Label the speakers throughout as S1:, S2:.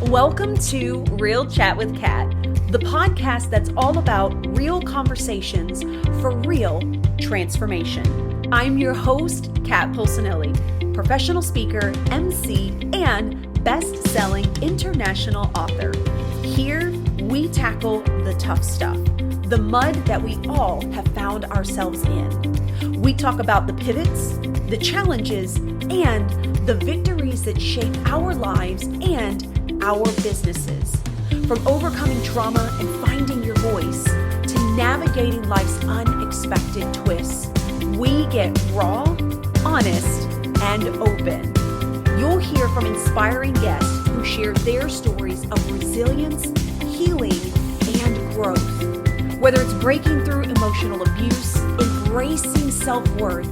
S1: Welcome to Real Chat with Kat, the podcast that's all about real conversations for real transformation. I'm your host, Kat Polsinelli, professional speaker, MC, and best-selling international author. Here, we tackle the tough stuff, the mud that we all have found ourselves in. We talk about the pivots, the challenges, and the victories that shape our lives and our businesses. From overcoming trauma and finding your voice to navigating life's unexpected twists, we get raw, honest, and open. You'll hear from inspiring guests who share their stories of resilience, healing, and growth. Whether it's breaking through emotional abuse, embracing self-worth,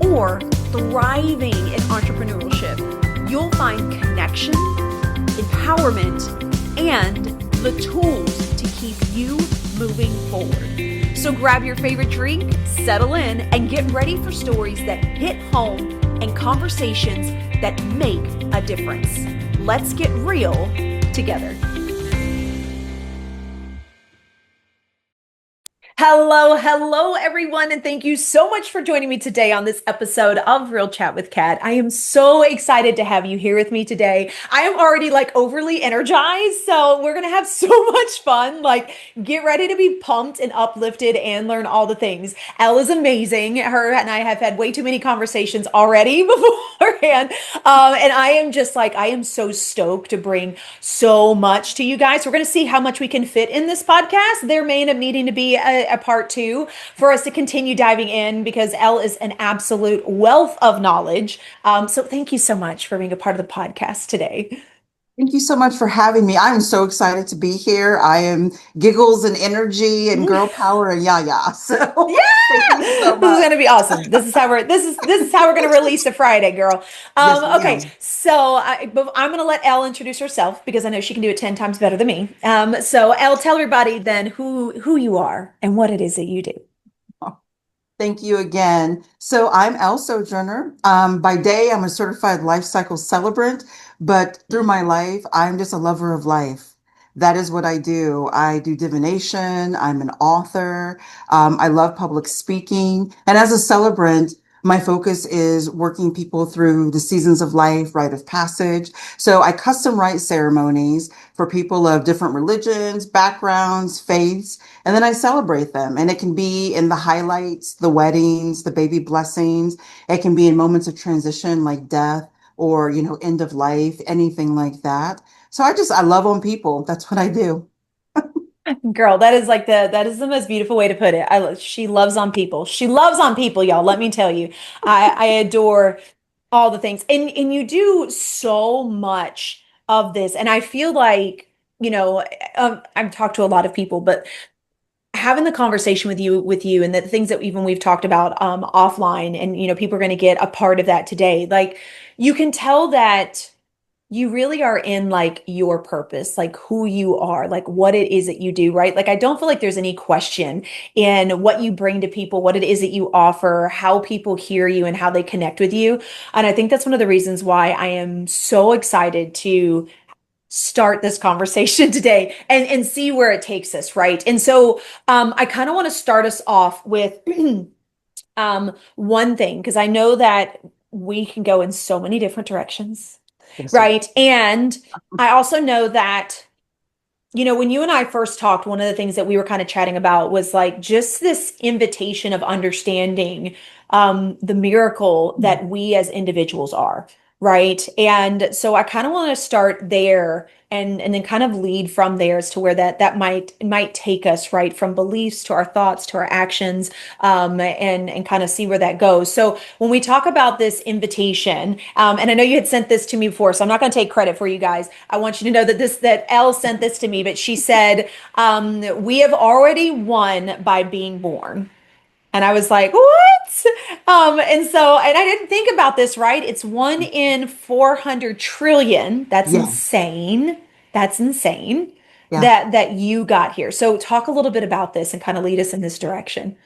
S1: or thriving in entrepreneurship, you'll find connection, empowerment, and the tools to keep you moving forward. So grab your favorite drink, settle in, and get ready for stories that hit home and conversations that make a difference. Let's get real together. Hello, everyone, and thank you so much for joining me today on this episode of Real Chat with Kat. I am so excited to have you here with me today. I am already overly energized, so we're gonna have so much fun. Get ready to be pumped and uplifted and learn all the things. Elle is amazing. Her and I have had way too many conversations already beforehand, and I am so stoked to bring so much to you guys. We're gonna see how much we can fit in this podcast. There may end up needing to be a part two for us to continue diving in because Elle is an absolute wealth of knowledge. So thank you so much for being a part of the podcast today.
S2: Thank you so much for having me. I'm so excited to be here. I am giggles and energy and girl power and yah. So
S1: yeah, so this is gonna be awesome. This is how we're gonna release the Friday, girl. Okay, so I'm gonna let Elle introduce herself because I know she can do it 10 times better than me. So Elle, tell everybody then who you are and what it is that you do.
S2: Thank you again. So I'm Elle Sojourner. By day, I'm a certified life cycle celebrant, but through my life, I'm just a lover of life. That is what I do. I do divination. I'm an author. I love public speaking. And as a celebrant, my focus is working people through the seasons of life, rite of passage. So I custom write ceremonies for people of different religions, backgrounds, faiths, and then I celebrate them. And it can be in the highlights, the weddings, the baby blessings. It can be in moments of transition like death or, end of life, anything like that. So I love on people. That's what I do.
S1: Girl, that is the most beautiful way to put it. She loves on people. She loves on people, y'all. Let me tell you, I adore all the things, and you do so much of this. And I feel like, I've talked to a lot of people, but having the conversation with you and the things that even we've talked about offline, and people are going to get a part of that today. You can tell that you really are in your purpose, who you are, what it is that you do, right? I don't feel like there's any question in what you bring to people, what it is that you offer, how people hear you and how they connect with you. And I think that's one of the reasons why I am so excited to start this conversation today and see where it takes us, right? And so I kind of want to start us off with one thing, because I know that we can go in so many different directions. Yes, right. And I also know that, when you and I first talked, one of the things that we were kind of chatting about was just this invitation of understanding the miracle that we as individuals are. Right. And so I kind of want to start there and then kind of lead from there as to where that might take us, right, from beliefs to our thoughts to our actions, and kind of see where that goes. So when we talk about this invitation, and I know you had sent this to me before, so I'm not going to take credit for you guys. I want you to know that Elle sent this to me, but she said, we have already won by being born. And I was like, what? And I didn't think about this, right? It's 1 in 400 trillion. That's insane. That's insane. Yeah. That you got here. So talk a little bit about this and kind of lead us in this direction.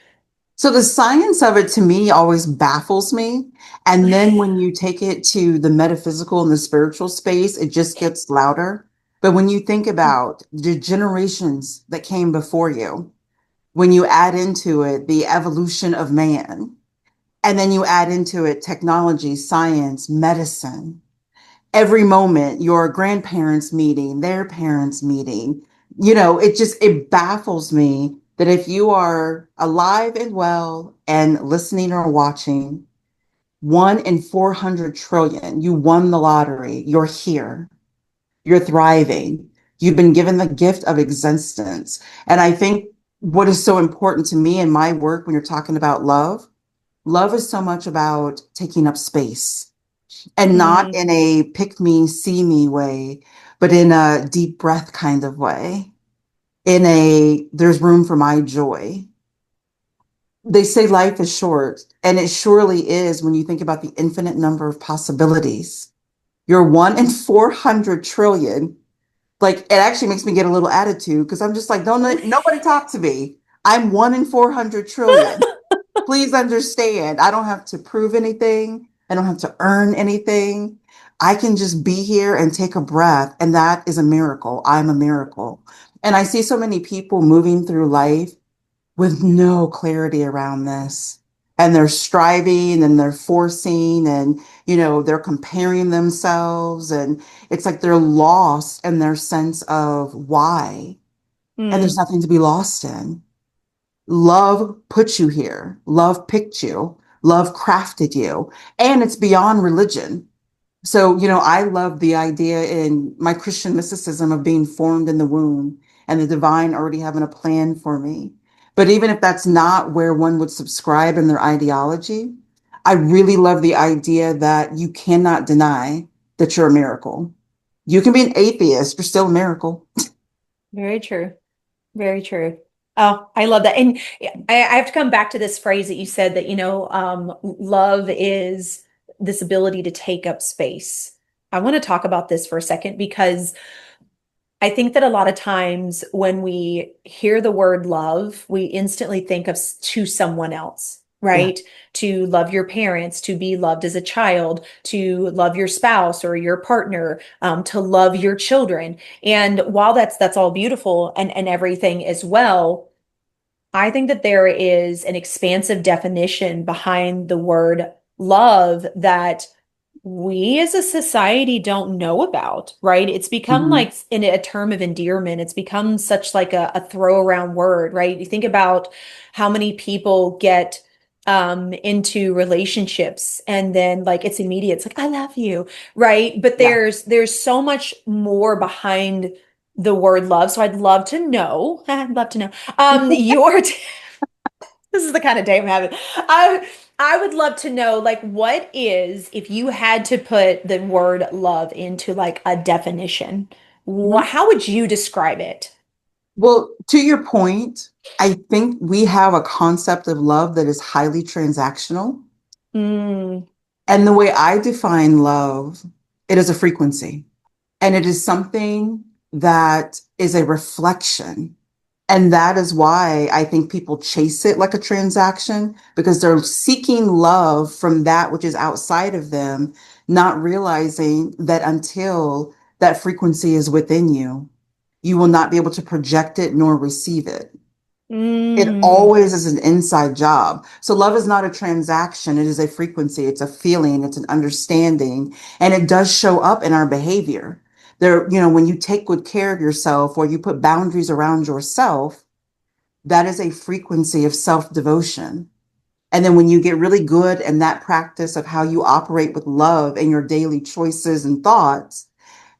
S2: So the science of it to me always baffles me. And then when you take it to the metaphysical and the spiritual space, it just gets louder. But when you think about the generations that came before you, when you add into it the evolution of man, and then you add into it technology, science, medicine, every moment your grandparents meeting, their parents meeting, it baffles me that if you are alive and well and listening or watching, 1 in 400 trillion, you won the lottery, you're here, you're thriving, you've been given the gift of existence. And I think what is so important to me in my work when you're talking about love, love is so much about taking up space, and not
S1: Mm,
S2: in a pick me, see me way, but in a deep breath kind of way. In a, there's room for my joy. They say life is short, and it surely is when you think about the infinite number of possibilities. You're 1 in 400 trillion. Like, it actually makes me get a little attitude because I'm just like, don't let nobody talk to me. I'm 1 in 400 trillion. Please understand, I don't have to prove anything. I don't have to earn anything. I can just be here and take a breath. And that is a miracle. I'm a miracle. And I see so many people moving through life with no clarity around this. And they're striving and they're forcing and, they're comparing themselves. And it's like they're lost in their sense of why. And there's
S1: mm,
S2: nothing to be lost in. Love put you here. Love picked you. Love crafted you. And it's beyond religion. So, I love the idea in my Christian mysticism of being formed in the womb and the divine already having a plan for me. But even if that's not where one would subscribe in their ideology, I really love the idea that you cannot deny that you're a miracle. You can be an atheist, you're still a miracle.
S1: very true. Very true. Oh, I love that. And I have to come back to this phrase that you said that, love is this ability to take up space. I want to talk about this for a second because I think that a lot of times when we hear the word love, we instantly think of to someone else,
S2: Yeah.
S1: right? To love your parents, to be loved as a child, to love your spouse or your partner, to love your children. And while that's all beautiful and everything as well, I think that there is an expansive definition behind the word love that we as a society don't know about, right? It's become
S2: Mhm.
S1: like in a term of endearment. It's become such like a throw around word, right? You think about how many people get into relationships and then like it's immediate. It's like, I love you, right? But
S2: Yeah.
S1: there's so much more behind the word love. So I'd love to know, I'd love to know your this is the kind of day I'm having. I would love to know, like, what is, if you had to put the word love into like a definition,
S2: Mhm.
S1: how would you describe it?
S2: Well, to your point, I think we have a concept of love that is highly transactional.
S1: Mm,
S2: And the way I define love, it is a frequency, and it is something that is a reflection. And that is why I think people chase it like a transaction because they're seeking love from that which is outside of them, not realizing that until that frequency is within you, you will not be able to project it nor receive it. It
S1: mm,
S2: always is an inside job. So love is not a transaction. It is a frequency. It's a feeling. It's an understanding. And it does show up in our behavior. When you take good care of yourself or you put boundaries around yourself, that is a frequency of self-devotion. And then when you get really good in that practice of how you operate with love in your daily choices and thoughts,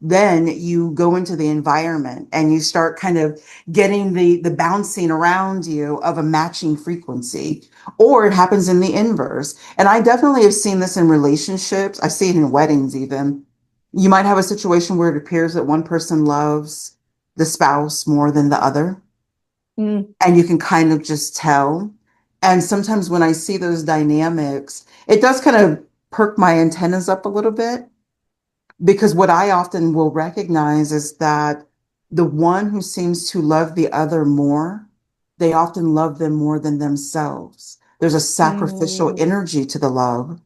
S2: then you go into the environment and you start kind of getting the bouncing around you of a matching frequency, or it happens in the inverse. And I definitely have seen this in relationships. I see it in weddings even. You might have a situation where it appears that one person loves the spouse more than the other,
S1: mm,
S2: and you can kind of just tell. And sometimes when I see those dynamics, it does kind of perk my antennas up a little bit, because what I often will recognize is that the one who seems to love the other more, they often love them more than themselves. There's a sacrificial
S1: mm,
S2: energy to the love.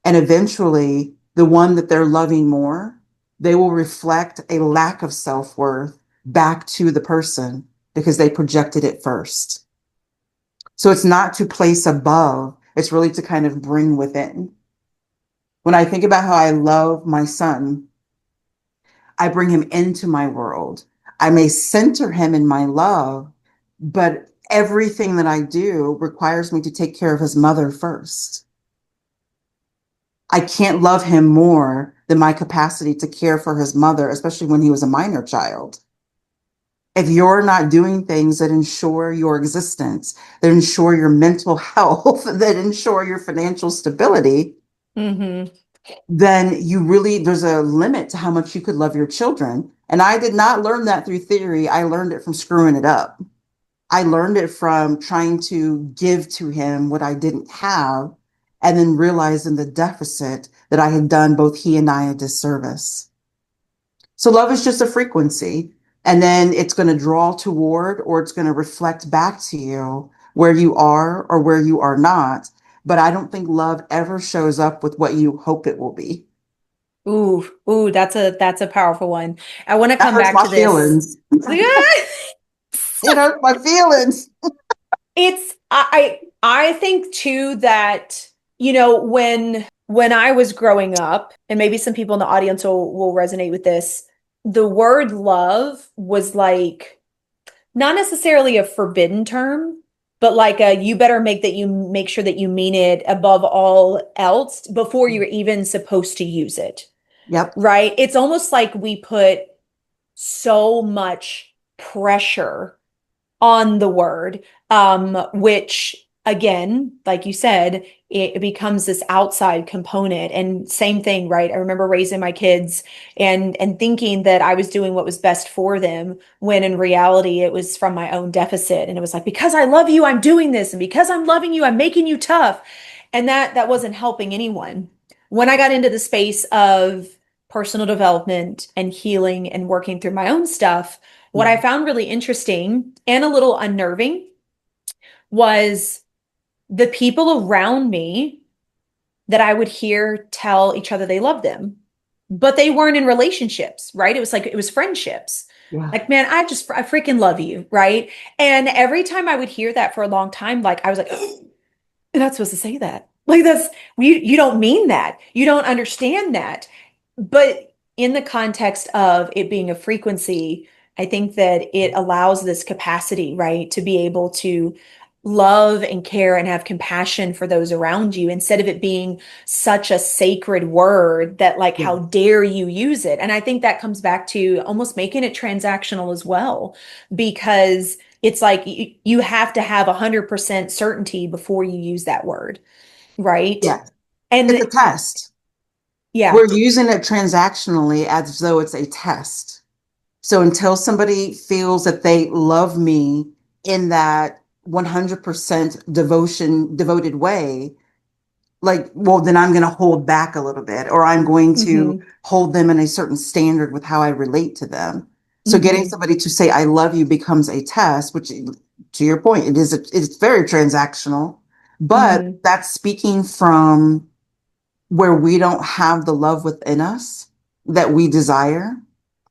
S2: And eventually, the one that they're loving more, they will reflect a lack of self-worth back to the person because they projected it first. So it's not to place above, it's really to kind of bring within. When I think about how I love my son, I bring him into my world. I may center him in my love, but everything that I do requires me to take care of his mother first. I can't love him more than my capacity to care for his mother, especially when he was a minor child. If you're not doing things that ensure your existence, that ensure your mental health, that ensure your financial stability,
S1: Mm-hmm.
S2: then there's a limit to how much you could love your children. And I did not learn that through theory. I learned it from screwing it up. I learned it from trying to give to him what I didn't have and then realizing the deficit that I had done both he and I a disservice. So love is just a frequency, and then it's going to draw toward or it's going to reflect back to you where you are or where you are not. But I don't think love ever shows up with what you hope it will be.
S1: Ooh, that's a powerful one. I want to
S2: That
S1: come
S2: hurts
S1: back
S2: my
S1: to this.
S2: feelings. It hurts my feelings.
S1: It's I think too that, when I was growing up, and maybe some people in the audience will resonate with this, the word love was like not necessarily a forbidden term, but like you better make sure that you mean it above all else before you're even supposed to use it.
S2: Yep.
S1: Right? It's almost like we put so much pressure on the word, which again, like you said, it becomes this outside component. And same thing, right? I remember raising my kids and thinking that I was doing what was best for them, when in reality it was from my own deficit. And it was like, because I love you, I'm doing this, and because I'm loving you, I'm making you tough. And that wasn't helping anyone. When I got into the space of personal development and healing and working through my own stuff, what I found really interesting and a little unnerving was the people around me that I would hear tell each other they loved them, but they weren't in relationships, right? It was friendships.
S2: Yeah.
S1: Like, man, I freaking love you, right? And every time I would hear that for a long time, like I was like, you're not supposed to say that. Like you don't mean that. You don't understand that. But in the context of it being a frequency, I think that it allows this capacity, right, to be able to love and care and have compassion for those around you, instead of it being such a sacred word that, like,
S2: Yeah.
S1: how dare you use it? And I think that comes back to almost making it transactional as well, because it's like you have to have 100% certainty before you use that word, right?
S2: Yeah. It's
S1: And
S2: a test.
S1: yeah.
S2: We're using it transactionally as though it's a test. So until somebody feels that they love me in that 100% devoted way, like, well, then I'm going to hold back a little bit, or I'm going to
S1: Hmm.
S2: hold them in a certain standard with how I relate to them. So getting
S1: Hmm.
S2: somebody to say, I love you becomes a test, which to your point, it's very transactional, but
S1: Hmm.
S2: that's speaking from where we don't have the love within us that we desire.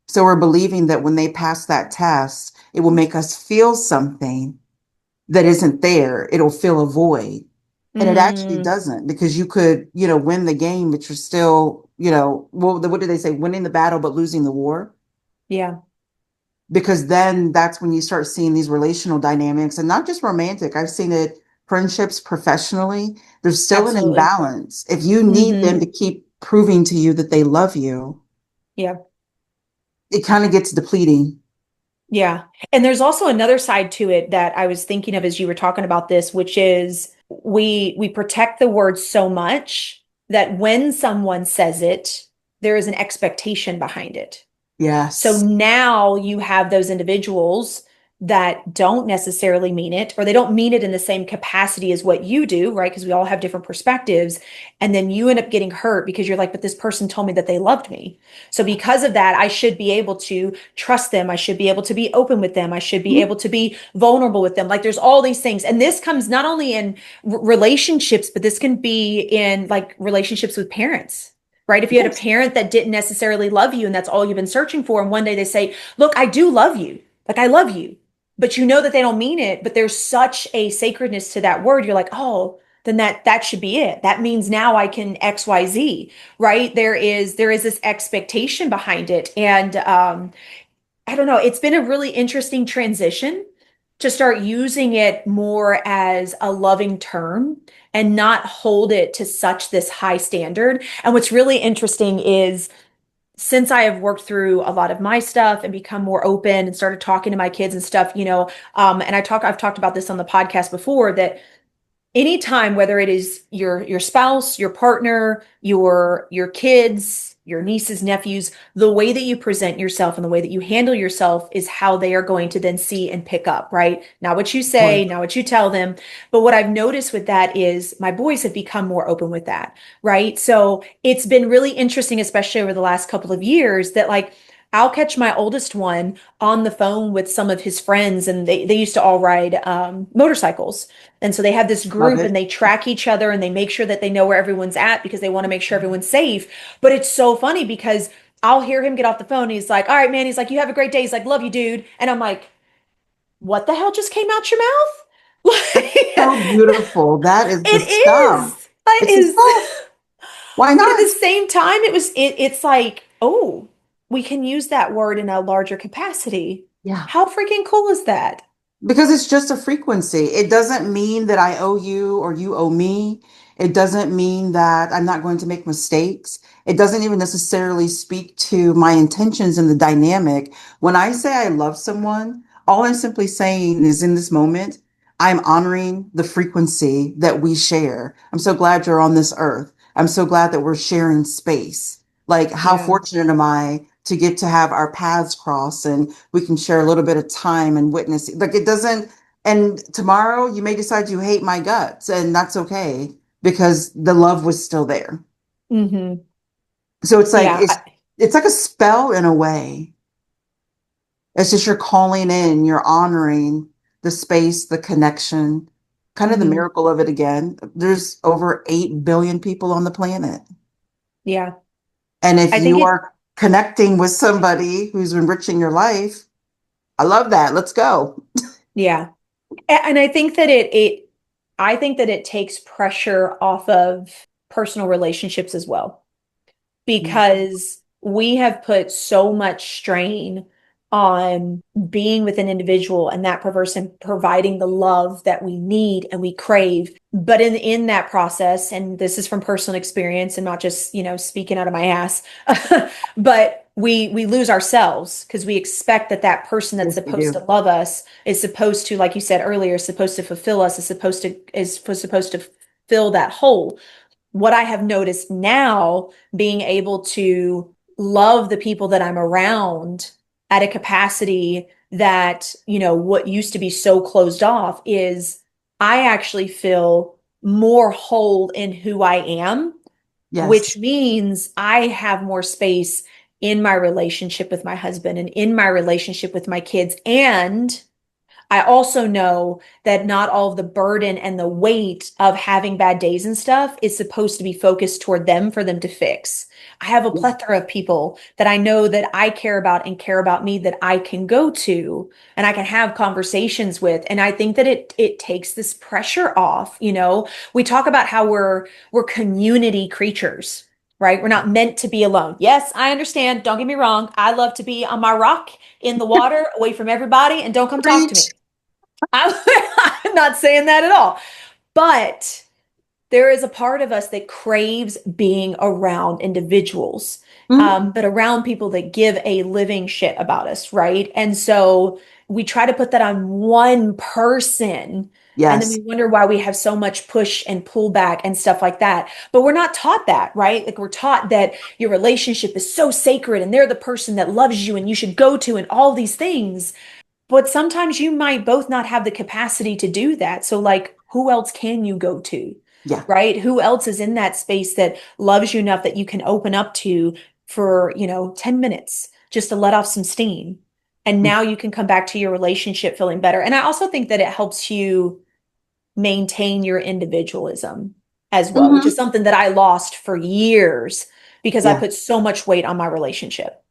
S2: So we're believing that when they pass that test, it will make us feel something that isn't there. It'll fill a void. And it actually
S1: Mm,
S2: doesn't, because you could, win the game, but you're still, well, what do they say? Winning the battle, but losing the war.
S1: yeah,
S2: Because then that's when you start seeing these relational dynamics, and not just romantic. I've seen it friendships, professionally. There's still an
S1: absolutely.
S2: imbalance. If you need them
S1: Hmm.
S2: to keep proving to you that they love you,
S1: Yeah.
S2: it kind of gets depleting.
S1: Yeah. And there's also another side to it that I was thinking of as you were talking about this, which is we protect the word so much that when someone says it, there is an expectation behind it. So
S2: Yes.
S1: now you have those individuals that don't necessarily mean it, or they don't mean it in the same capacity as what you do, right? Because we all have different perspectives. And then you end up getting hurt because you're like, but this person told me that they loved me. So because of that, I should be able to trust them. I should be able to be open with them. I should be able to be vulnerable with them. Like, there's all these things. And this comes not only in relationships, but this can be in like relationships with parents, right? If you had a
S2: Yes.
S1: parent that didn't necessarily love you and that's all you've been searching for, and one day they say, look, I do love you. Like, I love you. But you know that they don't mean it, but there's such a sacredness to that word. You're like, oh, then that should be it. That means now I can XYZ, right? There is this expectation behind it. And I don't know, it's been a really interesting transition to start using it more as a loving term and not hold it to such this high standard. And what's really interesting is since I have worked through a lot of my stuff and become more open and started talking to my kids and stuff, and I've talked about this on the podcast before that anytime, whether it is your spouse, your partner, your kids, your nieces, nephews, the way that you present yourself and the way that you handle yourself is how they are going to then see and pick up, right? Not what you say, not what you tell them. But what I've noticed with that is my boys have become more open with that, right? So it's been really interesting, especially over the last couple of years, that like I'll catch my oldest one on the phone with some of his friends, and they used to all ride motorcycles. And so they have this
S2: Love
S1: group and
S2: it.
S1: they track each other and they make sure that they know where everyone's at because they want to make sure everyone's safe. But it's so funny because I'll hear him get off the phone. And he's like, all right, man. He's like, you have a great day. He's like, love you, dude. And I'm like, what the hell just came out your mouth? Like,
S2: So beautiful. That is the
S1: it
S2: stuff.
S1: is. It
S2: It's the
S1: is.
S2: stuff. Why
S1: But at
S2: not?
S1: the same time, it's like, oh, we can use that word in a larger capacity.
S2: Yeah.
S1: How freaking cool is that?
S2: Because it's just a frequency. It doesn't mean that I owe you or you owe me. It doesn't mean that I'm not going to make mistakes. It doesn't even necessarily speak to my intentions in the dynamic. When I say I love someone, all I'm simply saying is in this moment, I'm honoring the frequency that we share. I'm so glad you're on this earth. I'm so glad that we're sharing space. Like, how
S1: Yeah.
S2: fortunate am I to get to have our paths cross and we can share a little bit of time and witness. Like it doesn't, and tomorrow you may decide you hate my guts, and that's okay because the love was still there.
S1: Hmm.
S2: So it's like
S1: Yeah.
S2: it's like a spell in a way. It's just you're calling in, you're honoring the space, the connection, kind of the
S1: Mhm.
S2: miracle of it again. There's over 8 billion people on the planet.
S1: Yeah.
S2: And if
S1: I think
S2: you
S1: it,
S2: are connecting with somebody who's enriching your life, I love that. Let's go.
S1: yeah. And I think that I think that it takes pressure off of personal relationships as well.
S2: Yeah.
S1: Because we have put so much strain on being with an individual and that person providing the love that we need and we crave. But in that process, and this is from personal experience and not just, speaking out of my ass, but we lose ourselves because we expect that that person that's
S2: Yes, we
S1: supposed to
S2: do.
S1: love us is supposed to, like you said earlier, is supposed to fulfill us, is supposed to fill that hole. What I have noticed now, being able to love the people that I'm around at a capacity that, what used to be so closed off is I actually feel more whole in who I am, which
S2: Yes.
S1: means I have more space in my relationship with my husband and in my relationship with my kids. And I also know that not all of the burden and the weight of having bad days and stuff is supposed to be focused toward them for them to fix. I have a
S2: Yeah.
S1: plethora of people that I know that I care about and care about me that I can go to and I can have conversations with. And I think that it takes this pressure off. We talk about how we're community creatures, right? We're not meant to be alone. Yes, I understand. Don't get me wrong. I love to be on my rock in the water away from everybody and don't come talk to me.
S2: Preach.
S1: I'm, I'm not saying that at all. But there is a part of us that craves being around individuals,
S2: Mhm.
S1: but around people that give a living shit about us, right? And so we try to put that on one person. And then
S2: Yes.
S1: we wonder why we have so much push and pullback and stuff like that. But we're not taught that, right? Like we're taught that your relationship is so sacred and they're the person that loves you and you should go to and all these things. But sometimes you might both not have the capacity to do that. So, like, who else can you go to?
S2: Yeah.
S1: Right? Who else is in that space that loves you enough that you can open up to for, 10 minutes just to let off some steam? And now you can come back to your relationship feeling better. And I also think that it helps you maintain your individualism as well, which is
S2: Hmm.
S1: something that I lost for years because I
S2: Yeah.
S1: put so much weight on my relationship.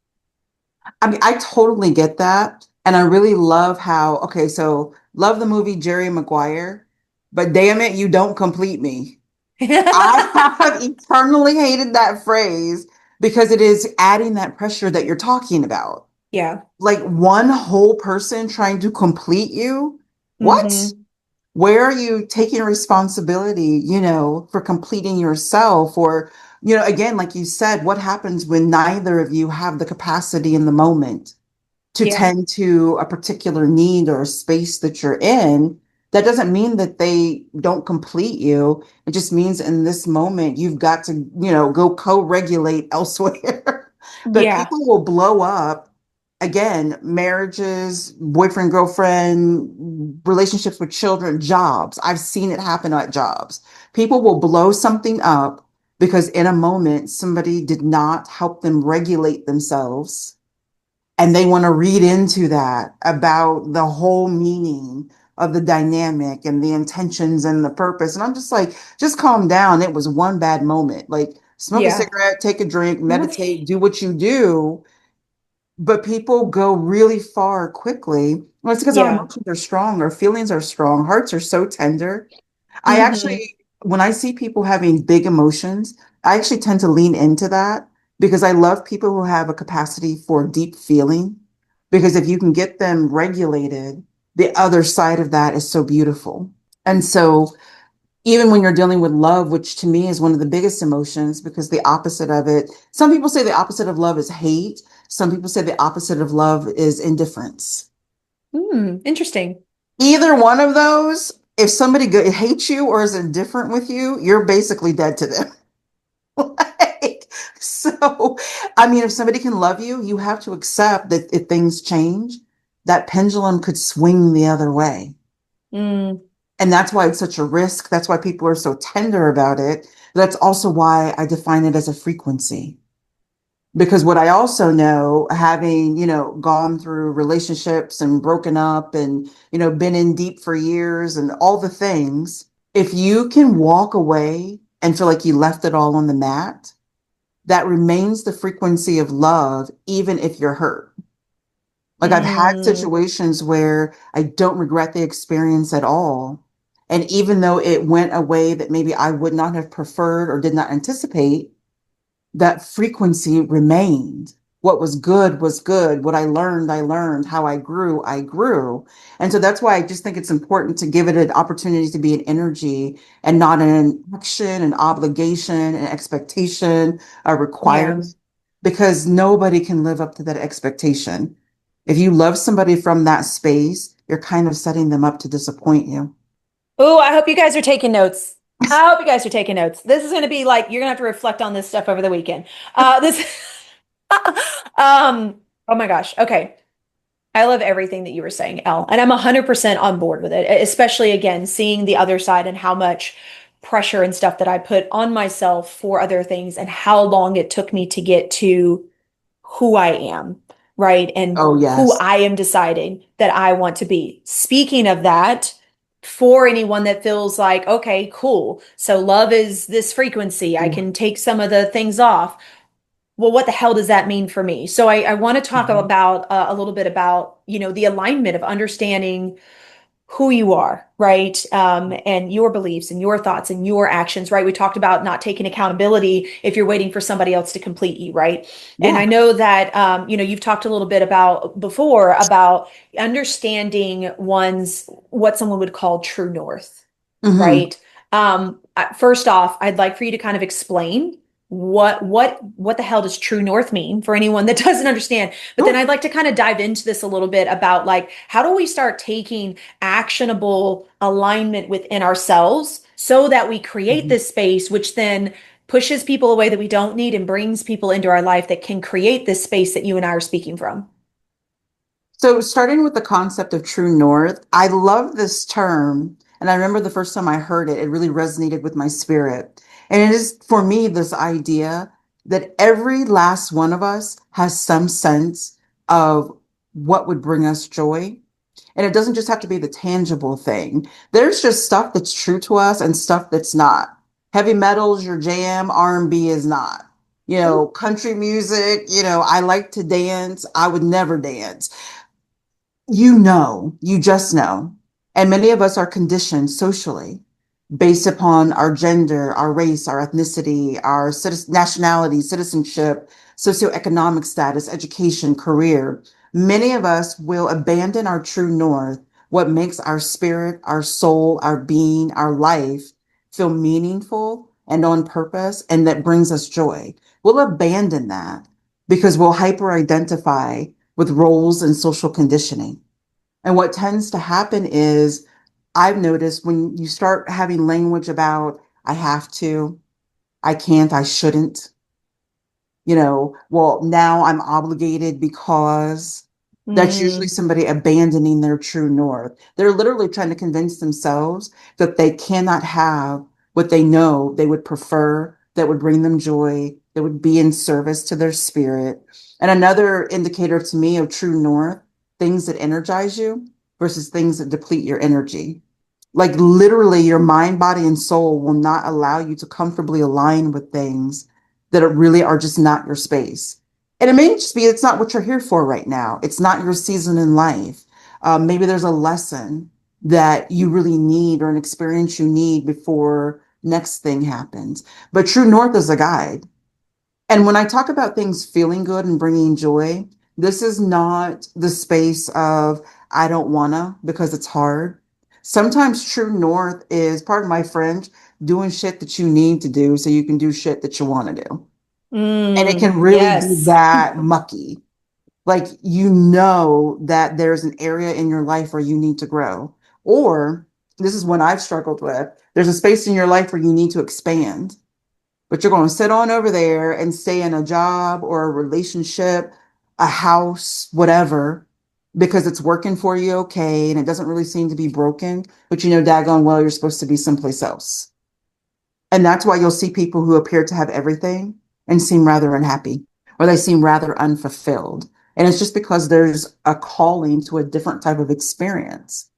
S2: I mean, I totally get that. And I really love how, okay, so love the movie Jerry Maguire, but damn it, you don't complete me. I have eternally hated that phrase because it is adding that pressure that you're talking about.
S1: Yeah.
S2: Like one whole person trying to complete you. What?
S1: Hmm.
S2: Where are you taking responsibility, for completing yourself? Or, again, like you said, what happens when neither of you have the capacity in the moment to
S1: Yeah.
S2: tend to a particular need or a space that you're in? That doesn't mean that they don't complete you. It just means in this moment, you've got to, go co-regulate elsewhere. But
S1: Yeah.
S2: people will blow up, again, marriages, boyfriend, girlfriend, relationships with children, jobs. I've seen it happen at jobs. People will blow something up because in a moment, somebody did not help them regulate themselves, and they want to read into that about the whole meaning of the dynamic and the intentions and the purpose. And I'm just like, just calm down. It was one bad moment. Like, smoke a
S1: Yeah.
S2: cigarette, take a drink, meditate, do what you do. But people go really far quickly. Well, it's because our
S1: Yeah.
S2: emotions are strong, our feelings are strong, hearts are so tender. I
S1: Hmm.
S2: actually, when I see people having big emotions, I actually tend to lean into that because I love people who have a capacity for deep feeling. Because if you can get them regulated, the other side of that is so beautiful. And so, even when you're dealing with love, which to me is one of the biggest emotions, because the opposite of it, some people say the opposite of love is hate. Some people say the opposite of love is indifference.
S1: Interesting.
S2: Either one of those, if somebody hates you or is indifferent with you, you're basically dead to them. Like, so, I mean, if somebody can love you, you have to accept that if things change, that pendulum could swing the other way.
S1: Mm,
S2: And that's why it's such a risk. That's why people are so tender about it. That's also why I define it as a frequency. Because what I also know, having, gone through relationships and broken up and, been in deep for years and all the things, if you can walk away and feel like you left it all on the mat, that remains the frequency of love, even if you're hurt. Like I've had
S1: mm,
S2: situations where I don't regret the experience at all. And even though it went a way that maybe I would not have preferred or did not anticipate, that frequency remained. What was good was good. What I learned, I learned. How I grew, I grew. And so that's why I just think it's important to give it an opportunity to be an energy and not an action, an obligation, an expectation, a
S1: yeah.
S2: requirement, because nobody can live up to that expectation. If you love somebody from that space, you're kind of setting them up to disappoint you.
S1: Oh, I hope you guys are taking notes. I hope you guys are taking notes. This is going to be like you're going to have to reflect on this stuff over the weekend. This oh my gosh. Okay. I love everything that you were saying, Elle, and I'm 100% on board with it, especially again, seeing the other side and how much pressure and stuff that I put on myself for other things and how long it took me to get to who I am, right? And
S2: Oh,
S1: who
S2: yes.
S1: I am deciding that I want to be. Speaking of that, for anyone that feels like, okay, cool. So love is this frequency. I can take some of the things off. Well, what the hell does that mean for me? So I want to talk
S2: Mhm.
S1: about a little bit about, the alignment of understanding who you are, right? And your beliefs and your thoughts and your actions, right? We talked about not taking accountability if you're waiting for somebody else to complete you, right? And
S2: Yeah.
S1: I know that, you've talked a little bit about before about understanding what someone would call true north,
S2: Hmm.
S1: right? First off, I'd like for you to kind of explain what the hell does true north mean for anyone that doesn't understand. But then
S2: Sure.
S1: I'd like to kind of dive into this a little bit about like how do we start taking actionable alignment within ourselves so that we create
S2: Mhm.
S1: this space which then pushes people away that we don't need and brings people into our life that can create this space that you and I are speaking from.
S2: So, starting with the concept of true north, I love this term. And I remember the first time I heard it, it really resonated with my spirit. And it is for me this idea that every last one of us has some sense of what would bring us joy. And it doesn't just have to be the tangible thing. There's just stuff that's true to us and stuff that's not. Heavy metal's your jam, R&B is not. Country music, I like to dance. I would never dance. You just know. And many of us are conditioned socially based upon our gender, our race, our ethnicity, our nationality, citizenship, socioeconomic status, education, career. Many of us will abandon our true north, what makes our spirit, our soul, our being, our life feel meaningful and on purpose, and that brings us joy. We'll abandon that because we'll hyper identify with roles and social conditioning. And what tends to happen is I've noticed when you start having language about, I have to, I can't, I shouldn't, well, now I'm obligated because that's usually
S1: Mm,
S2: somebody abandoning their true north. They're literally trying to convince themselves that they cannot have what they know they would prefer, that would bring them joy, that would be in service to their spirit. And another indicator to me of true north, things that energize you versus things that deplete your energy. Like literally, your mind, body, and soul will not allow you to comfortably align with things that really are just not your space. And it may just be it's not what you're here for right now. It's not your season in life. Maybe there's a lesson that you really need or an experience you need before next thing happens. But True North is a guide. And when I talk about things feeling good and bringing joy, this is not the space of I don't wanna because it's hard. Sometimes True North is, pardon my French, doing shit that you need to do so you can do shit that you want to do. And it can really be
S1: yes.
S2: that mucky. Like, that there's an area in your life where you need to grow. Or this is one I've struggled with. There's a space in your life where you need to expand, but you're going to sit on over there and stay in a job or a relationship, a house, whatever, because it's working for you okay. And it doesn't really seem to be broken, but daggone well, you're supposed to be someplace else. And that's why you'll see people who appear to have everything and seem rather unhappy, or they seem rather unfulfilled. And it's just because there's a calling to a different type of experience.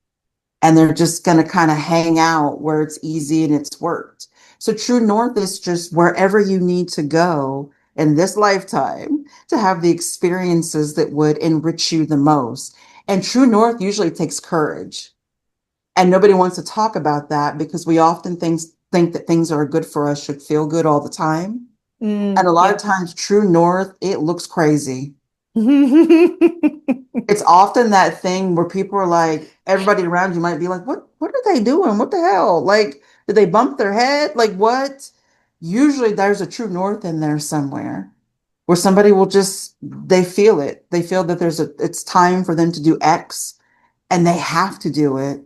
S2: And they're just going to kind of hang out where it's easy and it's worked. So True North is just wherever you need to go in this lifetime to have the experiences that would enrich you the most. And True North usually takes courage. And nobody wants to talk about that because we often think that things that are good for us should feel good all the time. And a lot of
S1: Yep.
S2: times, True North, it looks crazy. It's often that thing where people are like, everybody around you might be like, what are they doing? What the hell? Like, did they bump their head? Like, what? Usually there's a True North in there somewhere where somebody will just, they feel it. They feel that it's time for them to do X and they have to do it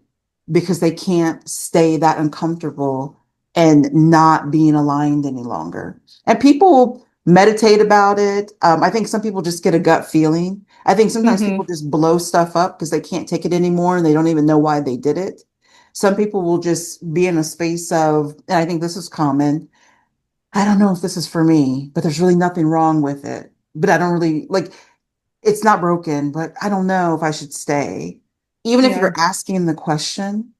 S2: because they can't stay that uncomfortable and not being aligned any longer. And people meditate about it. I think some people just get a gut feeling. I think sometimes people
S1: Hmm.
S2: just blow stuff up because they can't take it anymore and they don't even know why they did it. Some people will just be in a space of, and I think this is common. I don't know if this is for me, but there's really nothing wrong with it. But I don't really like it's not broken, but I don't know if I should stay. Even if
S1: Yeah.
S2: you're asking the question,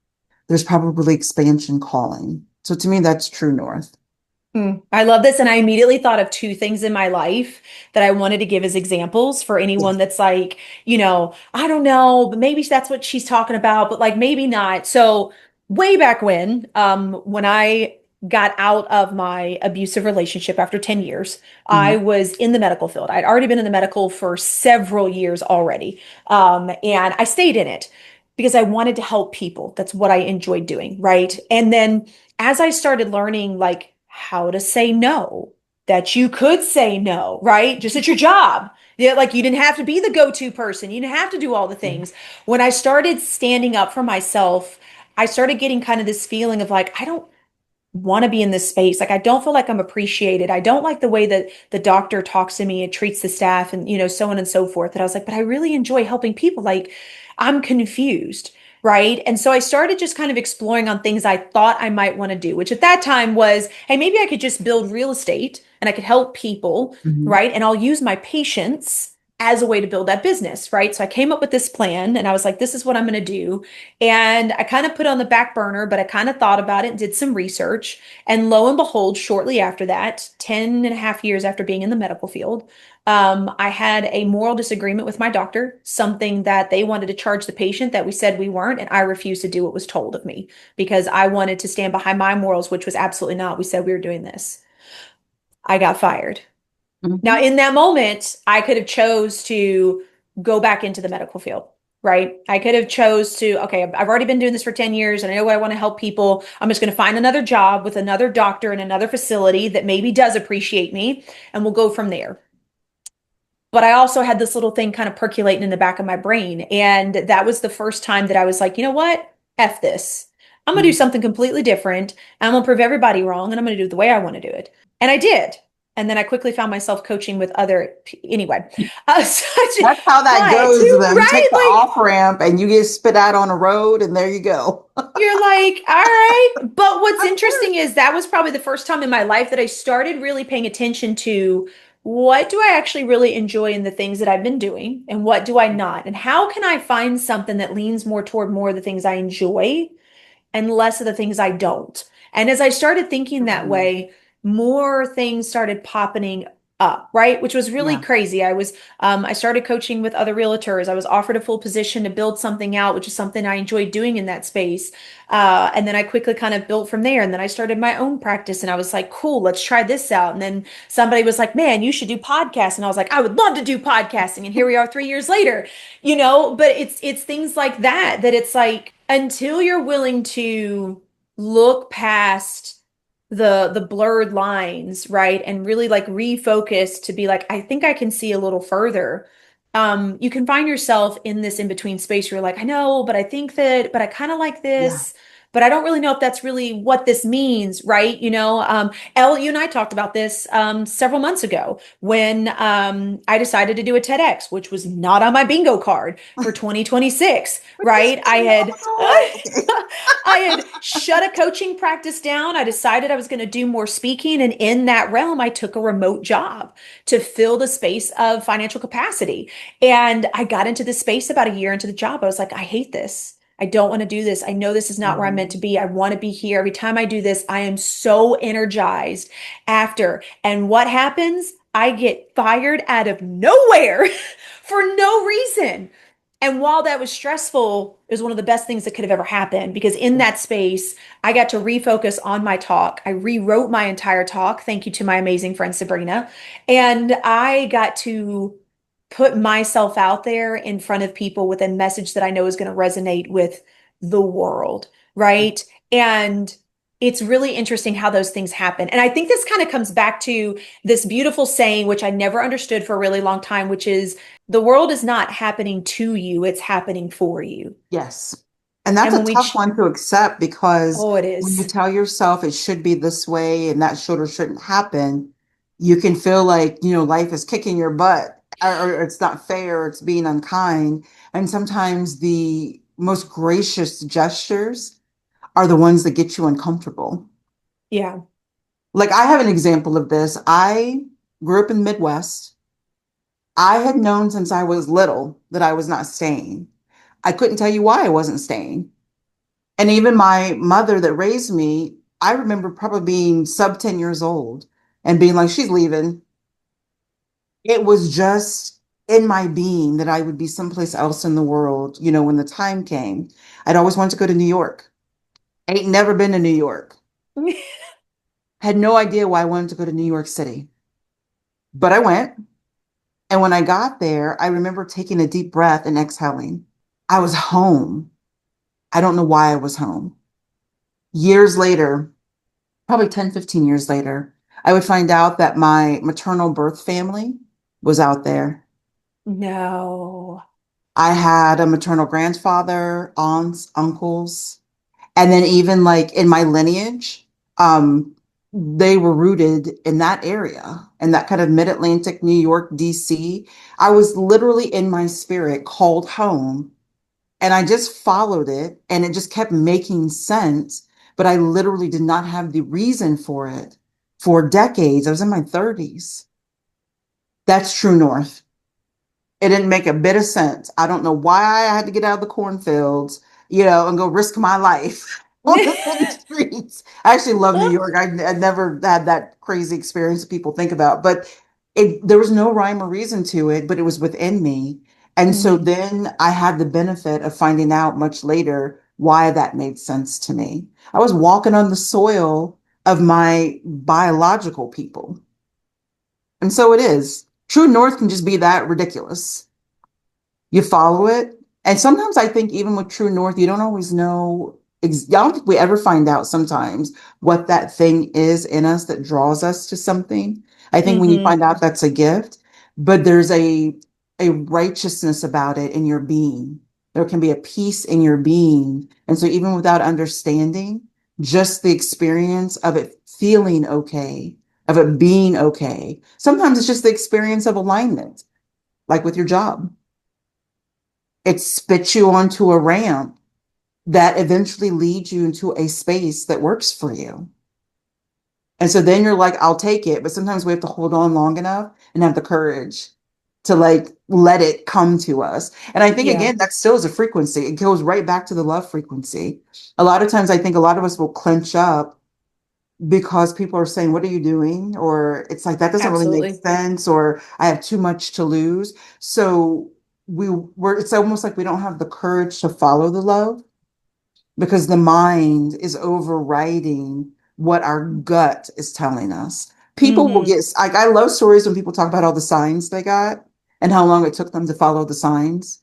S2: there's probably expansion calling. So to me, that's true north.
S1: I love this. And I immediately thought of two things in my life that I wanted to give as examples for anyone
S2: Yes.
S1: that's like, I don't know, but maybe that's what she's talking about, but like maybe not. So way back when I got out of my abusive relationship after 10 years, I
S2: Mhm.
S1: was in the medical field. I'd already been in the medical for several years already. And I stayed in it because I wanted to help people. That's what I enjoyed doing, right? And then as I started learning like how to say no, that you could say no, right? Just at your job. Yeah, like you didn't have to be the go-to person. You didn't have to do all the things. When I started standing up for myself, I started getting kind of this feeling of like, I don't want to be in this space. Like I don't feel like I'm appreciated. I don't like the way that the doctor talks to me and treats the staff and so on and so forth. And I was like, but I really enjoy helping people. Like I'm confused, right? And so I started just kind of exploring on things I thought I might want to do, which at that time was, hey, maybe I could just build real estate and I could help people,
S2: Mhm.
S1: right? And I'll use my patience as a way to build that business, right? So I came up with this plan and I was like, this is what I'm going to do. And I kind of put it on the back burner, but I kind of thought about it and did some research. And lo and behold, shortly after that, 10 and a half years after being in the medical field, I had a moral disagreement with my doctor, something that they wanted to charge the patient that we said we weren't. And I refused to do what was told of me because I wanted to stand behind my morals, which was absolutely not. We said we were doing this. I got fired. Now,
S2: Mhm.
S1: in that moment, I could have chose to go back into the medical field, right? I could have chose to, okay, I've already been doing this for 10 years and I know I want to help people. I'm just going to find another job with another doctor in another facility that maybe does appreciate me and we'll go from there. But I also had this little thing kind of percolating in the back of my brain. And that was the first time that I was like, you know what? F this. I'm going to do
S2: Mhm.
S1: something completely different. I'm going to prove everybody wrong and I'm going to do it the way I want to do it. And I did. And then I quickly found myself coaching with anyway,
S2: That's how that
S1: but
S2: goes. You take
S1: right,
S2: the
S1: like
S2: off ramp and you get spit out on a road, and there you go.
S1: you're like, all right. But what's interesting is that was probably the first time in my life that I started really paying attention to what do I actually really enjoy in the things that I've been doing and what do I not? And how can I find something that leans more toward more of the things I enjoy and less of the things I don't. And as I started thinking that
S2: Mhm.
S1: way, more things started popping up, right? Which was really
S2: Yeah.
S1: crazy. I started coaching with other realtors. I was offered a full position to build something out, which is something I enjoyed doing in that space. And then I quickly kind of built from there. And then I started my own practice and I was like, cool, let's try this out. And then somebody was like, man, you should do podcasts. And I was like, I would love to do podcasting. And here we are 3 years later, but it's things like that, that it's like, until you're willing to look past the blurred lines, right? And really like refocus to be like, I think I can see a little further. You can find yourself in this in-between space where you're like, I know, but I think that, but I kind of like
S2: Yeah.
S1: this, but I don't really know if that's really what this means, right? Elle, you and I talked about this several months ago when I decided to do a TEDx, which was not on my bingo card for 2026,
S2: Which is
S1: right? I
S2: funny. Oh
S1: had
S2: my God. Okay.
S1: I had shut a coaching practice down. I decided I was going to do more speaking, and in that realm, I took a remote job to fill the space of financial capacity. And I got into this space about a year into the job. I was like, I hate this. I don't want to do this. I know this is not where I'm meant to
S2: Mhm.
S1: be. I want to be here. Every time I do this, I am so energized after. And what happens? I get fired out of nowhere for no reason. And while that was stressful, it was one of the best things that could have ever happened because in
S2: Yeah.
S1: that space, I got to refocus on my talk. I rewrote my entire talk. Thank you to my amazing friend Sabrina. And I got to put myself out there in front of people with a message that I know is going to resonate with the world, right? And it's really interesting how those things happen. And I think this kind of comes back to this beautiful saying, which I never understood for a really long time, which is the world is not happening to you, it's happening for you.
S2: Yes. And that's
S1: And
S2: a
S1: when
S2: tough one to accept because
S1: oh, it
S2: when you
S1: is.
S2: tell yourself it should be this way and that should or shouldn't happen, you can feel like, life is kicking your butt or it's not fair, it's being unkind. And sometimes the most gracious gestures are the ones that get you uncomfortable.
S1: Yeah.
S2: Like I have an example of this. I grew up in the Midwest. I had known since I was little that I was not staying. I couldn't tell you why I wasn't staying. And even my mother that raised me, I remember probably being sub 10 years old and being like, she's leaving. It was just in my being that I would be someplace else in the world, when the time came. I'd always wanted to go to New York. Ain't never been to New York. Had no idea why I wanted to go to New York City. But I went. And when I got there, I remember taking a deep breath and exhaling. I was home. I don't know why I was home. Years later, probably 10, 15 years later, I would find out that my maternal birth family was out there.
S1: No.
S2: I had a maternal grandfather, aunts, uncles, and then even like in my lineage, they were rooted in that area, in that kind of mid-Atlantic, New York, DC. I was literally in my spirit called home and I just followed it and it just kept making sense. But I literally did not have the reason for it for decades. I was in my 30s. That's true north. It didn't make a bit of sense. I don't know why I had to get out of the cornfields, and go risk my life on the city streets. I actually love New York. I never had that crazy experience that people think about, but there was no rhyme or reason to it, but it was within me. And so
S1: Hmm.
S2: then I had the benefit of finding out much later why that made sense to me. I was walking on the soil of my biological people. And so it is. True North can just be that ridiculous. You follow it. And sometimes I think even with True North, you don't always know. I don't think we ever find out sometimes what that thing is in us that draws us to something. I think when you
S1: Hmm.
S2: find out that's a gift, but there's a righteousness about it in your being. There can be a peace in your being. And so even without understanding, just the experience of it feeling okay, of it being okay. Sometimes it's just the experience of alignment, like with your job. It spits you onto a ramp that eventually leads you into a space that works for you. And so then you're like, I'll take it. But sometimes we have to hold on long enough and have the courage to like let it come to us. And I think
S1: Yeah,
S2: again, that still is a frequency. It goes right back to the love frequency. A lot of times I think a lot of us will clench up because people are saying, what are you doing? Or it's like, that doesn't really make
S1: absolutely.
S2: sense, or I have too much to lose. So it's almost like we don't have the courage to follow the love because the mind is overriding what our gut is telling us. People will
S1: Hmm.
S2: get, like, I love stories when people talk about all the signs they got and how long it took them to follow the signs.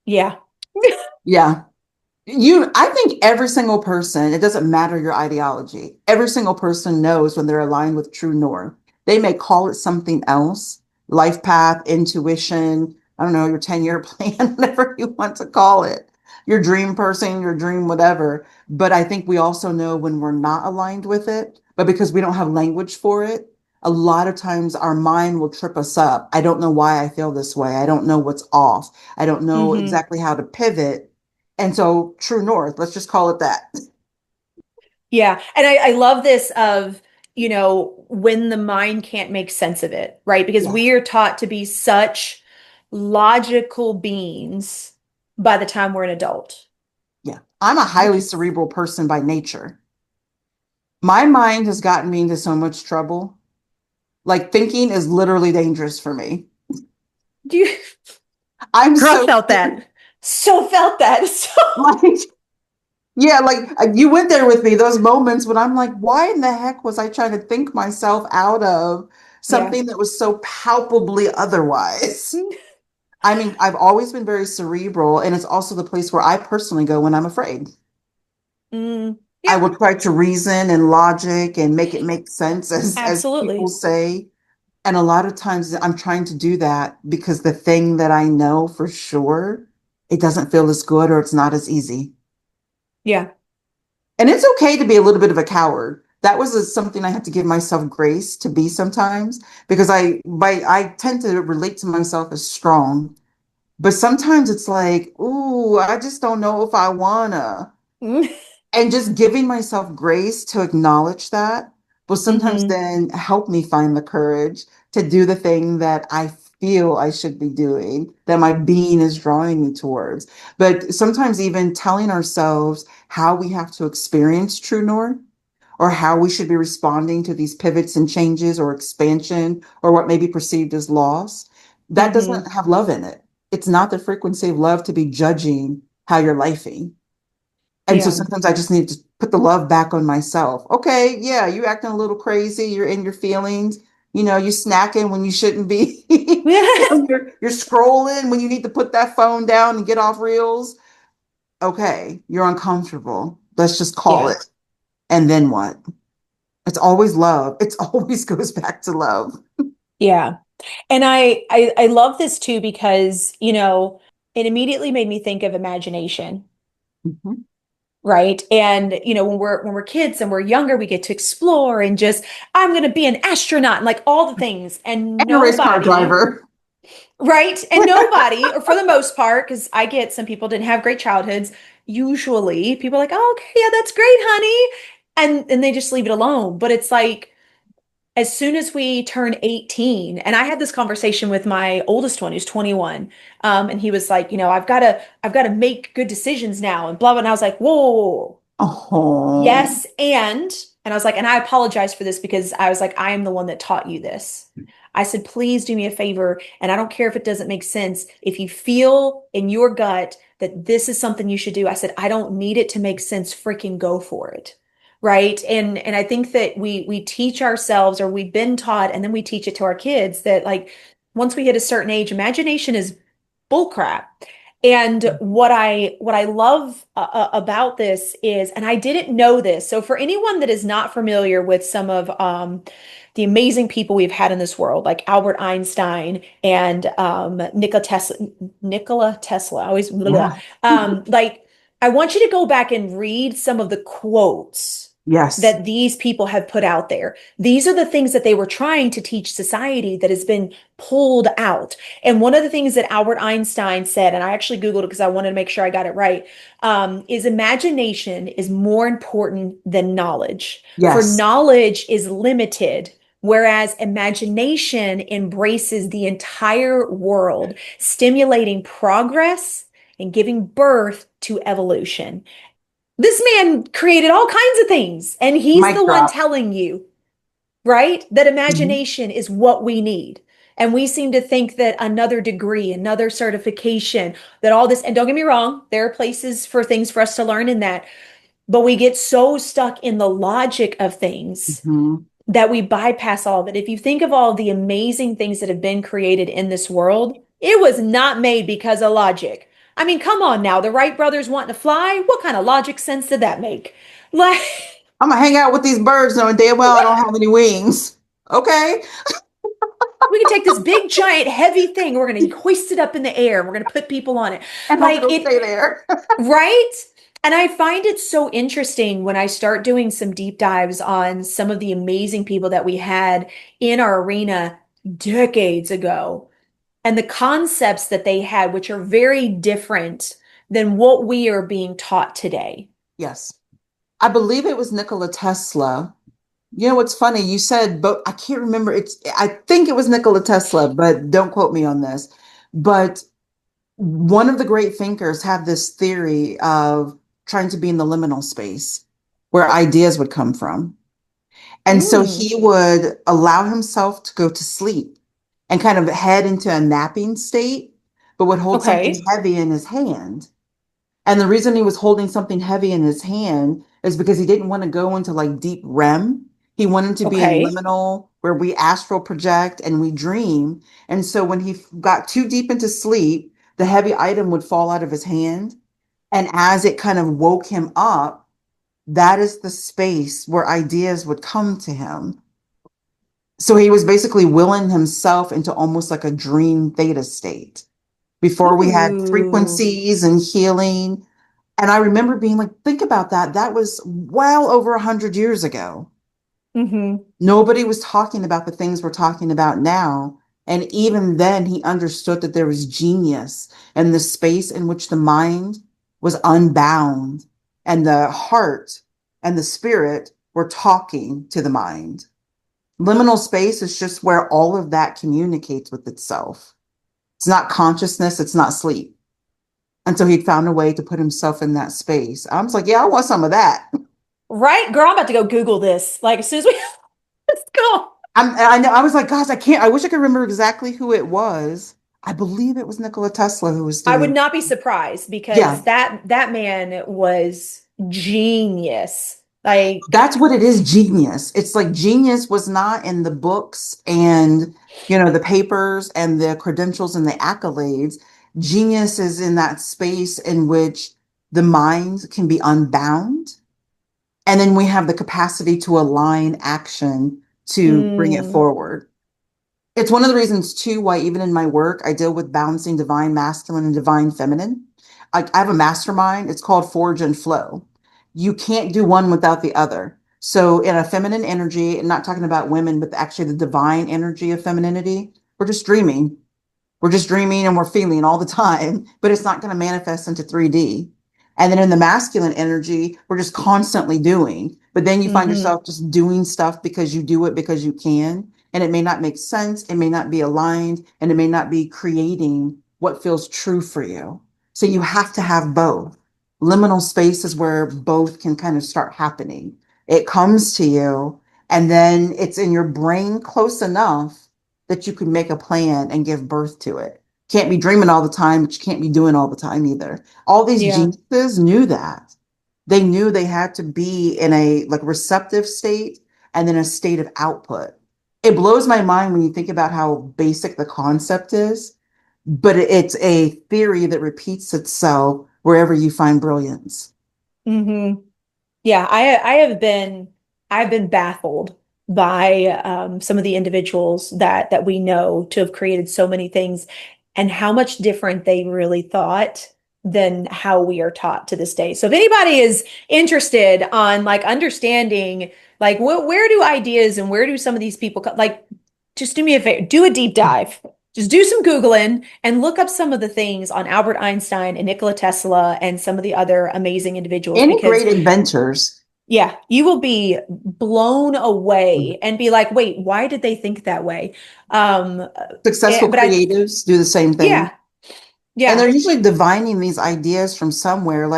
S1: Yeah.
S2: Yeah. I think every single person, it doesn't matter your ideology, every single person knows when they're aligned with true north. They may call it something else, life path, intuition, I don't know, your 10-year plan, whatever you want to call it, your dream person, your dream, whatever. But I think we also know when we're not aligned with it, but because we don't have language for it, a lot of times our mind will trip us up. I don't know why I feel this way. I don't know what's off. I don't know
S1: Hmm.
S2: exactly how to pivot, and so true north, let's just call it that.
S1: Yeah. And I love this of, when the mind can't make sense of it, right? Because
S2: Yeah.
S1: we are taught to be such logical beings by the time we're an adult.
S2: Yeah. I'm a highly cerebral person by nature. My mind has gotten me into so much trouble. Like thinking is literally dangerous for me.
S1: Do you,
S2: I'm
S1: girl, I
S2: so
S1: felt that. So felt that. So,
S2: like, yeah, like you went there with me, those moments when I'm like, why in the heck was I trying to think myself out of
S1: yeah.
S2: something that was so palpably otherwise? I mean, I've always been very cerebral, and it's also the place where I personally go when I'm afraid. I
S1: Yeah,
S2: will try to reason and logic and make it make sense, as people
S1: absolutely.
S2: say. And a lot of times I'm trying to do that because the thing that I know for sure, it doesn't feel as good or it's not as easy.
S1: Yeah.
S2: And it's okay to be a little bit of a coward. That was something I had to give myself grace to be sometimes because I tend to relate to myself as strong. But sometimes it's like, ooh, I just don't know if I wanna. And just giving myself grace to acknowledge that will sometimes
S1: Hmm.
S2: then help me find the courage to do the thing that I feel I should be doing, that my being is drawing me towards. But sometimes even telling ourselves how we have to experience true north or how we should be responding to these pivots and changes or expansion or what may be perceived as loss, that
S1: Hmm.
S2: doesn't have love in it. It's not the frequency of love to be judging how you're lifing. And so
S1: Yeah.
S2: sometimes I just need to put the love back on myself. Okay, yeah, you acting a little crazy. You're in your feelings. You snacking when you shouldn't be. You're scrolling when you need to put that phone down and get off reels. Okay, you're uncomfortable. Let's just call
S1: Yeah.
S2: it. And then what? It's always love. It always goes back to love.
S1: Yeah. And I love this too because, it immediately made me think of imagination,
S2: Mhm.
S1: right? And, when we're kids and we're younger, we get to explore and just, I'm going to be an astronaut and like all the things. And
S2: And a race car
S1: nobody,
S2: driver.
S1: right? And nobody, or for the most part, because I get some people didn't have great childhoods. Usually people are like, oh, okay, yeah, that's great, honey. And they just leave it alone. But it's like, as soon as we turn 18, and I had this conversation with my oldest one who's 21. And he was like, I've got to make good decisions now and blah blah. And I was like, whoa, whoa, whoa, whoa.
S2: Oh,
S1: Yes, and I was like, and I apologize for this because I was like, I am the one that taught you this. I said, please do me a favor, and I don't care if it doesn't make sense. If you feel in your gut that this is something you should do, I said, I don't need it to make sense. Freaking go for it. Right. And I think that we teach ourselves, or we've been taught, and then we teach it to our kids that, like, once we hit a certain age, imagination is bullcrap. And what I love about this is, and I didn't know this. So for anyone that is not familiar with some of the amazing people we've had in this world, like Albert Einstein and Nikola Tesla, I always blah, blah.
S2: yeah.
S1: Like, I want you to go back and read some of the quotes
S2: Yes.
S1: that these people have put out there. These are the things that they were trying to teach society that has been pulled out. And one of the things that Albert Einstein said, and I actually Googled it because I wanted to make sure I got it right, is imagination is more important than knowledge. For
S2: Yes.
S1: knowledge is limited, whereas imagination embraces the entire world, stimulating progress and giving birth to evolution. This man created all kinds of things, and he's
S2: Mic
S1: the one
S2: drop.
S1: telling you, right, that
S2: Mhm.
S1: imagination is what we need. And we seem to think that another degree, another certification, that all this, and don't get me wrong, there are places for things for us to learn in that, but we get so stuck in the logic of things
S2: Mhm.
S1: that we bypass all of it. If you think of all the amazing things that have been created in this world, it was not made because of logic. I mean, come on now, the Wright brothers wanting to fly, what kind of logic sense did that make? Like,
S2: I'm gonna hang out with these birds knowing damn well I don't have any wings. Okay.
S1: we can take this big, giant, heavy thing, we're going to hoist it up in the air, and we're going to put people on it.
S2: And hope
S1: Like
S2: it'll
S1: it,
S2: stay there.
S1: right? And I find it so interesting when I start doing some deep dives on some of the amazing people that we had in our arena decades ago, and the concepts that they had, which are very different than what we are being taught today.
S2: Yes. I believe it was Nikola Tesla. You know what's funny? You said, but I can't remember. I think it was Nikola Tesla, but don't quote me on this. But one of the great thinkers had this theory of trying to be in the liminal space where ideas would come from. And so
S1: Mm,
S2: he would allow himself to go to sleep and kind of head into a napping state, but would hold something
S1: okay.
S2: heavy in his hand. And the reason he was holding something heavy in his hand is because he didn't want to go into like deep REM. He wanted to be in
S1: Okay.
S2: liminal, where we astral project and we dream. And so when he got too deep into sleep, the heavy item would fall out of his hand. And as it kind of woke him up, that is the space where ideas would come to him. So he was basically willing himself into almost like a dream theta state before we had
S1: Ooh.
S2: frequencies and healing. And I remember being like, think about that. That was well over 100 years ago.
S1: Mm-hmm.
S2: Nobody was talking about the things we're talking about now. And even then, he understood that there was genius in the space in which the mind was unbound and the heart and the spirit were talking to the mind. Liminal space is just where all of that communicates with itself. It's not consciousness, it's not sleep. And so he'd found a way to put himself in that space. I was like, yeah, I want some of that.
S1: Right, girl, I'm about to go Google this. Like, as soon as we let's go.
S2: I know. I was like, gosh, I can't. I wish I could remember exactly who it was. I believe it was Nikola Tesla who was
S1: I would
S2: doing.
S1: not be surprised because
S2: Yeah,
S1: that man was genius. Like,
S2: that's what it is. Genius. It's like genius was not in the books and the papers and the credentials and the accolades. Genius is in that space in which the mind can be unbound, and then we have the capacity to align action to bring it
S1: mm,
S2: forward. It's one of the reasons too why even in my work I deal with balancing divine masculine and divine feminine. I have a mastermind. It's called Forge and Flow. You can't do one without the other. So in a feminine energy, and not talking about women, but actually the divine energy of femininity, we're just dreaming. We're just dreaming and we're feeling all the time, but it's not going to manifest into 3D. And then in the masculine energy, we're just constantly doing. But then you find
S1: Mm-hmm.
S2: yourself just doing stuff because you do it because you can. And it may not make sense, it may not be aligned, and it may not be creating what feels true for you. So you have to have both. Liminal space is where both can kind of start happening. It comes to you, and then it's in your brain close enough that you can make a plan and give birth to it. Can't be dreaming all the time, but you can't be doing all the time either. All these
S1: Yeah.
S2: geniuses knew that. They knew they had to be in a like receptive state and then a state of output. It blows my mind when you think about how basic the concept is, but it's a theory that repeats itself wherever you find brilliance.
S1: Mm-hmm. Yeah, I've been baffled by some of the individuals that we know to have created so many things and how much different they really thought than how we are taught to this day. So if anybody is interested on like understanding like where do ideas and where do some of these people like just do me a favor, do a deep dive. Just do some Googling and look up some of the things on Albert Einstein and Nikola Tesla and some of the other amazing individuals
S2: Any
S1: because
S2: great inventors,
S1: yeah, you will be blown away and be like, wait, why did they think that way? Um,
S2: successful
S1: but I,
S2: creatives do the same thing.
S1: yeah,
S2: And they're
S1: yeah.
S2: usually divining these ideas from somewhere.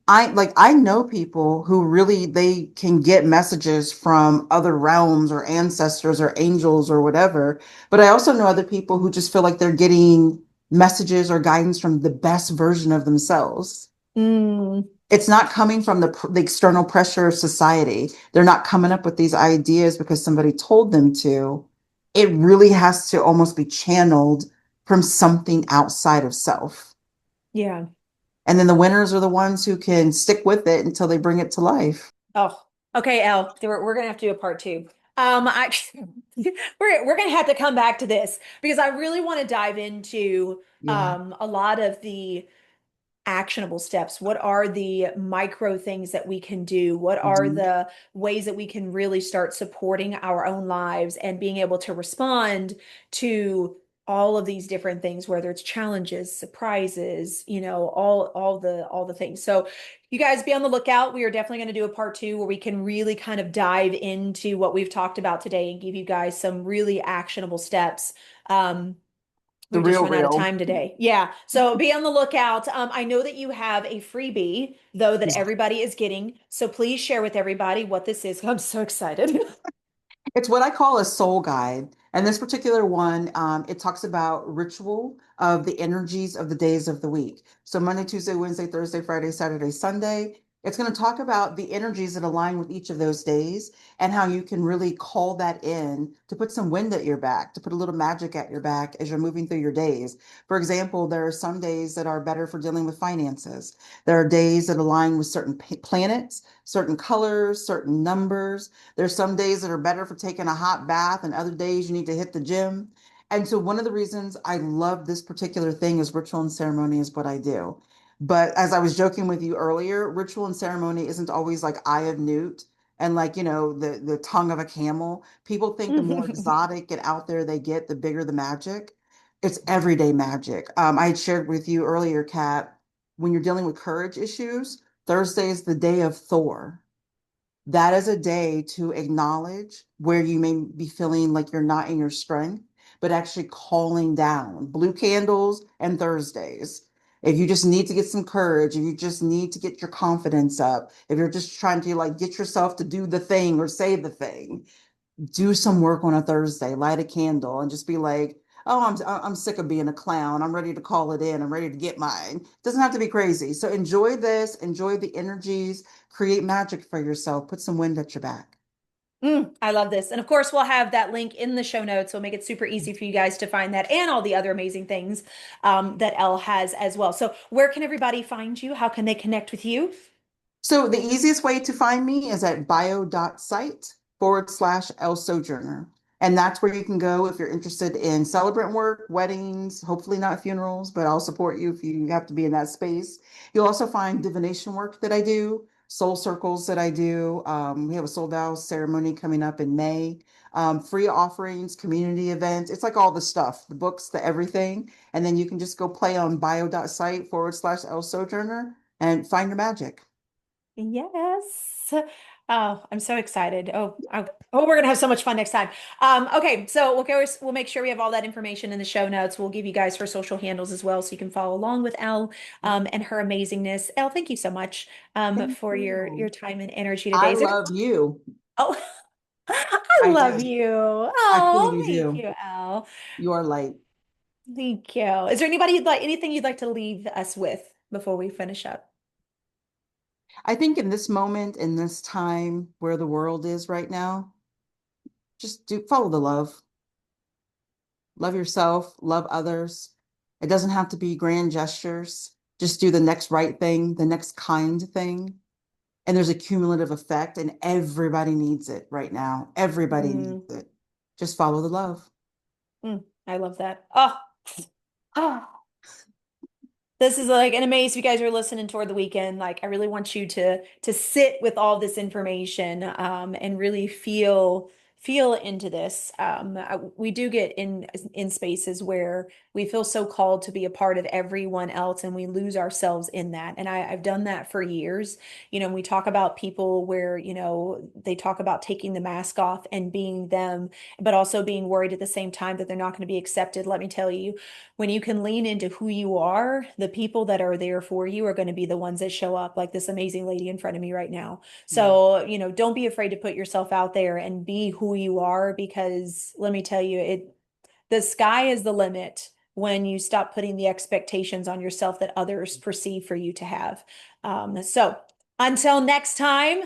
S2: I know people who really they can get messages from other realms or ancestors or angels or whatever. But I also know other people who just feel like they're getting messages or guidance from the best version of themselves.
S1: Mm,
S2: It's not coming from the external pressure of society. They're not coming up with these ideas because somebody told them to. It really has to almost be channeled from something outside of self.
S1: yeah.
S2: And then the winners are the ones who can stick with it until they bring it to life.
S1: Oh, okay, Elle. We're gonna have to do a part two. I we're gonna have to come back to this because I really want to dive into
S2: Yeah.
S1: a lot of the actionable steps? What are the micro things that we can do? What are
S2: Mhm.
S1: the ways that we can really start supporting our own lives and being able to respond to all of these different things, whether it's challenges, surprises, all the things. So you guys be on the lookout. We are definitely going to do a part two where we can really kind of dive into what we've talked about today and give you guys some really actionable steps.
S2: The
S1: We've just
S2: real,
S1: run out of
S2: real.
S1: time today. Yeah. So be on the lookout. I know that you have a freebie, though, that everybody is getting. So please share with everybody what this is. I'm so excited.
S2: It's what I call a soul guide. And this particular one, it talks about ritual of the energies of the days of the week. So Monday, Tuesday, Wednesday, Thursday, Friday, Saturday, Sunday. It's going to talk about the energies that align with each of those days and how you can really call that in to put some wind at your back, to put a little magic at your back as you're moving through your days. For example, there are some days that are better for dealing with finances. There are days that align with certain planets, certain colors, certain numbers. There's some days that are better for taking a hot bath, and other days you need to hit the gym. And so, one of the reasons I love this particular thing is ritual and ceremony is what I do. But as I was joking with you earlier, ritual and ceremony isn't always like eye of newt and like, the tongue of a camel. People think the more exotic and out there they get, the bigger the magic. It's everyday magic. I had shared with you earlier, Kat, when you're dealing with courage issues, Thursday is the day of Thor. That is a day to acknowledge where you may be feeling like you're not in your strength, but actually calling down blue candles and Thursdays. If you just need to get some courage, if you just need to get your confidence up, if you're just trying to like get yourself to do the thing or say the thing, do some work on a Thursday, light a candle and just be like, oh, I'm sick of being a clown. I'm ready to call it in. I'm ready to get mine. It doesn't have to be crazy. So enjoy this, enjoy the energies, create magic for yourself, put some wind at your back.
S1: I love this. And of course, we'll have that link in the show notes. We'll make it super easy for you guys to find that and all the other amazing things that Elle has as well. So, where can everybody find you? How can they connect with you?
S2: So the easiest way to find me is at bio.site /Elle Sojourner. And that's where you can go if you're interested in celebrant work, weddings, hopefully not funerals, but I'll support you if you have to be in that space. You'll also find divination work that I do, soul circles that I do. We have a soul vow ceremony coming up in May. Free offerings, community events. It's like all the stuff, the books, the everything. And then you can just go play on bio.site /Elle Sojourner and find your magic.
S1: Yes. Oh, I'm so excited. We're gonna have so much fun next time. Okay, so we'll make sure we have all that information in the show notes. We'll give you guys her social handles as well, so you can follow along with Elle, and her amazingness. Elle, thank you so much
S2: Thank
S1: for your
S2: you.
S1: time and energy today.
S2: I
S1: Is there
S2: love you.
S1: Oh, I
S2: I
S1: love
S2: do.
S1: you.
S2: I truly
S1: Oh, thank
S2: do.
S1: you, Elle.
S2: You are light.
S1: Thank you. Is there anything you'd like to leave us with before we finish up?
S2: I think in this moment, in this time where the world is right now, just do follow the love. Love yourself, love others. It doesn't have to be grand gestures. Just do the next right thing, the next kind thing. And there's a cumulative effect, and everybody needs it right now. Everybody needs
S1: Mm,
S2: it. Just follow the love.
S1: I love that. Oh. This is like an amazing. If you guys are listening toward the weekend, like I really want you to sit with all this information, and really feel into this. We do get in spaces where we feel so called to be a part of everyone else, and we lose ourselves in that. And I've done that for years. We talk about people where they talk about taking the mask off and being them, but also being worried at the same time that they're not going to be accepted. Let me tell you, when you can lean into who you are, the people that are there for you are going to be the ones that show up, like this amazing lady in front of me right now.
S2: Yeah.
S1: So, don't be afraid to put yourself out there and be who you are, because let me tell you, the sky is the limit when you stop putting the expectations on yourself that others perceive for you to have. So until next time,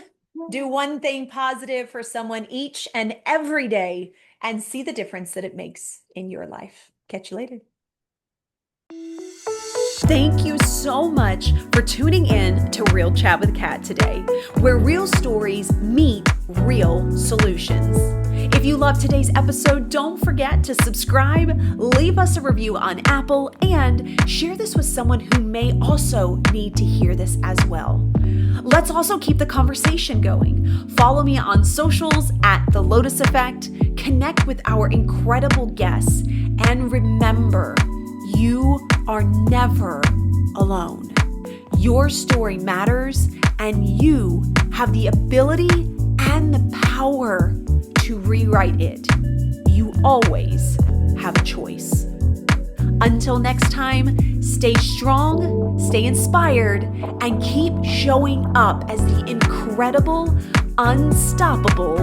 S1: do one thing positive for someone each and every day and see the difference that it makes in your life. Catch you later. Thank you so much for tuning in to Real Chat with Kat today, where real stories meet real solutions. If you love today's episode, don't forget to subscribe, leave us a review on Apple, and share this with someone who may also need to hear this as well. Let's also keep the conversation going. Follow me on socials at The Lotus Effect, connect with our incredible guests, and remember, you are never alone. Your story matters, and you have the ability and the power to rewrite it. You always have a choice. Until next time, stay strong, stay inspired, and keep showing up as the incredible, unstoppable